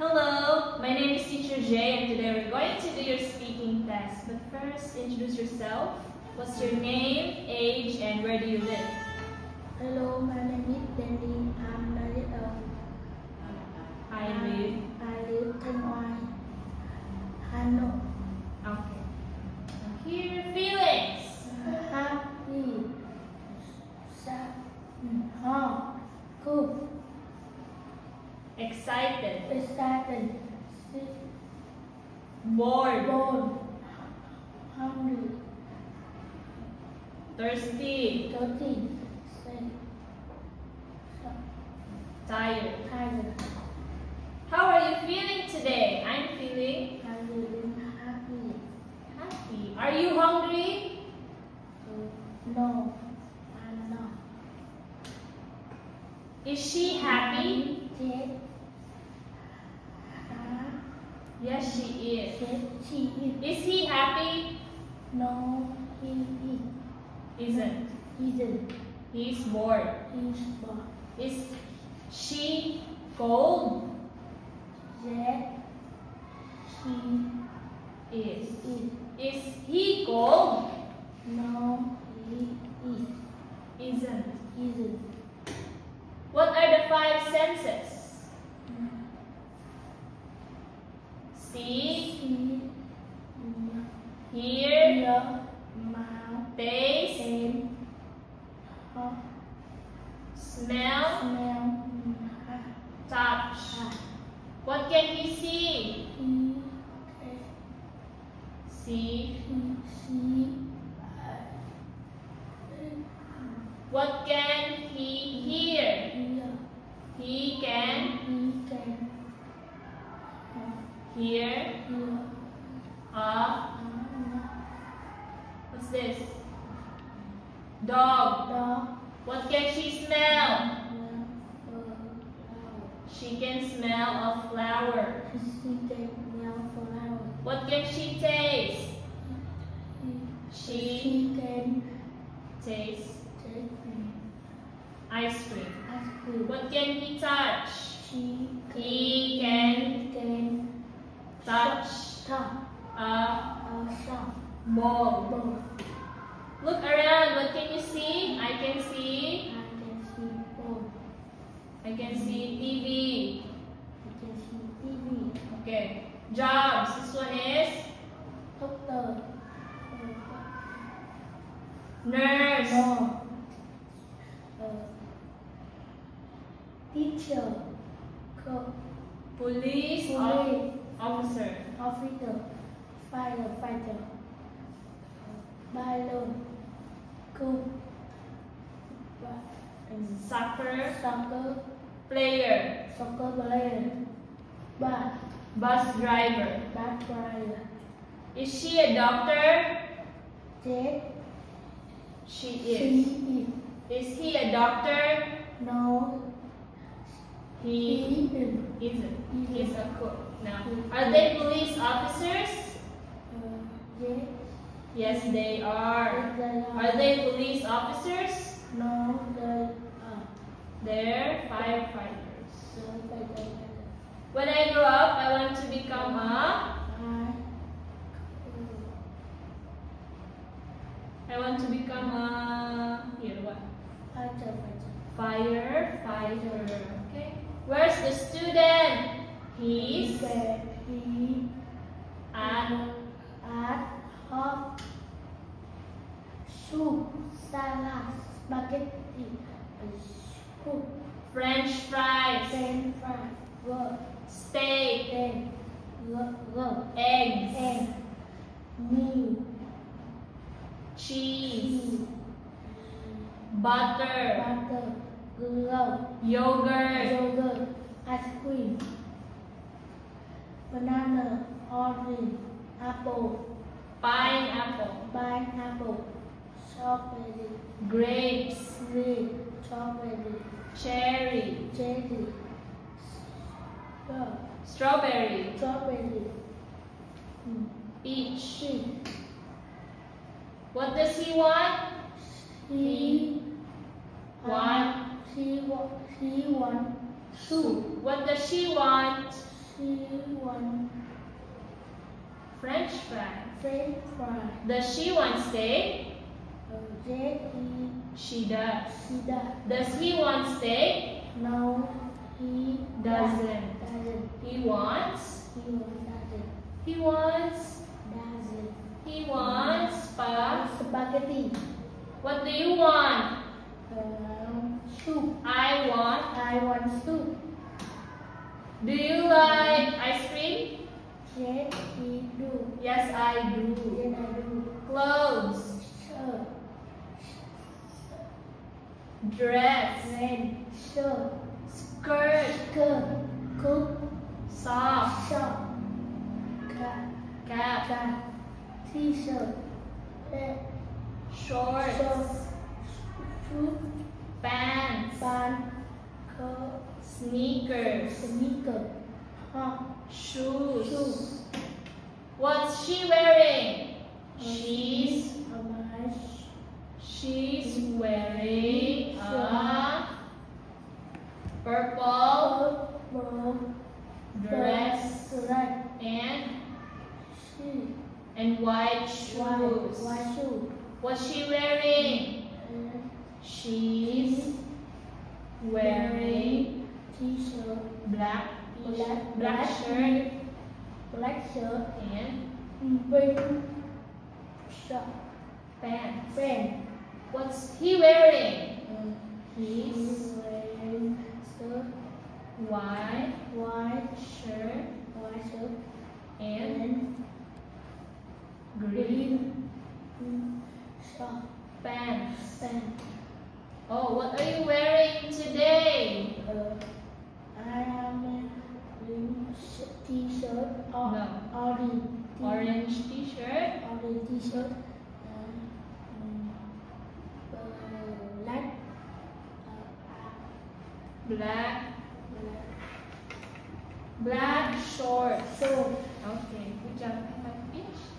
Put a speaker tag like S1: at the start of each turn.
S1: Hello, my name is Teacher Jay and today we're going to do your speaking test. But first, introduce yourself. What's your name, age, and where do you live?
S2: Hello, my name is Danny. I'm 9 years old.
S1: I live.
S2: I live Thanh Oai, Hanoi.
S1: Okay. Here, feelings.
S2: Happy, sad, hot, cool,
S1: Excited.
S2: excited, sick,
S1: Bored.
S2: bored, hungry,
S1: Thirsty.
S2: dirty, sad,
S1: Tired.
S2: tired.
S1: How are you feeling today? I'm feeling
S2: I'm feeling happy.
S1: happy. Are you hungry?
S2: No, I'm not.
S1: Is she happy?
S2: Yes,
S1: Yes, she is.
S2: yes, she is.
S1: Is he happy?
S2: No, he
S1: Isn't.
S2: isn't.
S1: He's bored.
S2: He's bored.
S1: Is she cold?
S2: Yes, he
S1: Is.
S2: is.
S1: Is he cold?
S2: No, he
S1: Isn't.
S2: isn't.
S1: What are the five senses? See,
S2: He
S1: hear,
S2: ear, mouth,
S1: taste,
S2: taste,
S1: smell,
S2: smell,
S1: touch. What can he see? See.
S2: see,
S1: What can he hear?
S2: hear,
S1: He can
S2: he can
S1: hear
S2: hear,
S1: what's this? Dog.
S2: dog,
S1: What can she smell? She can smell a flower.
S2: she can smell flower.
S1: What can she taste? She
S2: She can
S1: tastes
S2: take
S1: ice cream.
S2: ice cream.
S1: What can he touch?
S2: He
S1: can
S2: can
S1: touch
S2: touch
S1: a
S2: a shop
S1: ball.
S2: ball.
S1: Look around. What can you see? I can see.
S2: I can see ball.
S1: I can see TV.
S2: I can see TV.
S1: Okay. Jobs. This one is
S2: Doctor.
S1: nurse.
S2: No. Teacher. Cook.
S1: Police.
S2: Police.
S1: Officer.
S2: Officer. Firefighter. Pilot. Cook.
S1: Soccer
S2: Soccer.
S1: player.
S2: Soccer player. Bus.
S1: Bus driver.
S2: Bus driver.
S1: Is she a doctor?
S2: Jet.
S1: She
S2: She
S1: is.
S2: is.
S1: Is he a doctor?
S2: No.
S1: He
S2: isn't.
S1: isn't. He's a cook. Now, are they police officers?
S2: Yes.
S1: Yes, they are. Are they police officers?
S2: No, they are.
S1: They're firefighters.
S2: Firefighter.
S1: When I grow up, I want to become here what? Firefighter. Okay. Where's the student? He's
S2: He
S1: at
S2: at hot soup, salad, spaghetti, soup,
S1: French fries,
S2: french fries, work,
S1: steak,
S2: then work,
S1: eggs,
S2: egg, meat,
S1: cheese, butter,
S2: butter, glove,
S1: yogurt,
S2: yogurt, ice cream, banana, orange, apple,
S1: pineapple,
S2: strawberry,
S1: grapes,
S2: grape, strawberry,
S1: cherry,
S2: cherry,
S1: strawberry,
S2: strawberry,
S1: peach.
S2: peach.
S1: What does he want?
S2: He
S1: Want
S2: She wants soup.
S1: What does she want?
S2: She want
S1: French fries.
S2: French fry.
S1: Does she want steak?
S2: Yes,
S1: She does.
S2: he does.
S1: Does he want steak?
S2: No, he
S1: Doesn't.
S2: Doesn't.
S1: He wants.
S2: He doesn't.
S1: He wants.
S2: Doesn't.
S1: He wants
S2: Spaghetti.
S1: What do you want?
S2: Soup.
S1: I want.
S2: I want soup.
S1: Do you like ice cream?
S2: Yes, he do.
S1: Yes, I do.
S2: Yes, I do.
S1: Clothes.
S2: Shirt.
S1: Dress.
S2: Red. Shirt.
S1: Skirt.
S2: Skirt. Cook.
S1: Sock.
S2: Shop.
S1: Cap.
S2: Cap. T-shirt.
S1: Shorts.
S2: Shorts. Shoes.
S1: Pants.
S2: Pants. Coat.
S1: Sneakers.
S2: Sneaker.
S1: Shoes.
S2: Shoes.
S1: What's she wearing? She's wearing a purple dress and white shoes.
S2: White shoes.
S1: What's she wearing? She's wearing
S2: T-shirt.
S1: black
S2: Black
S1: shirt
S2: Black shirt.
S1: and
S2: Pink shirt.
S1: pants.
S2: Pants.
S1: What's he wearing?
S2: He's wearing shirt.
S1: White
S2: White
S1: shirt
S2: and
S1: and green
S2: shirt.
S1: pants.
S2: Pants.
S1: Oh, what are you wearing today?
S2: I am wearing T-shirt.
S1: No. Orange t-shirt,
S2: Orange T-shirt.
S1: black shorts.
S2: So
S1: Okay, good job. Have I finished?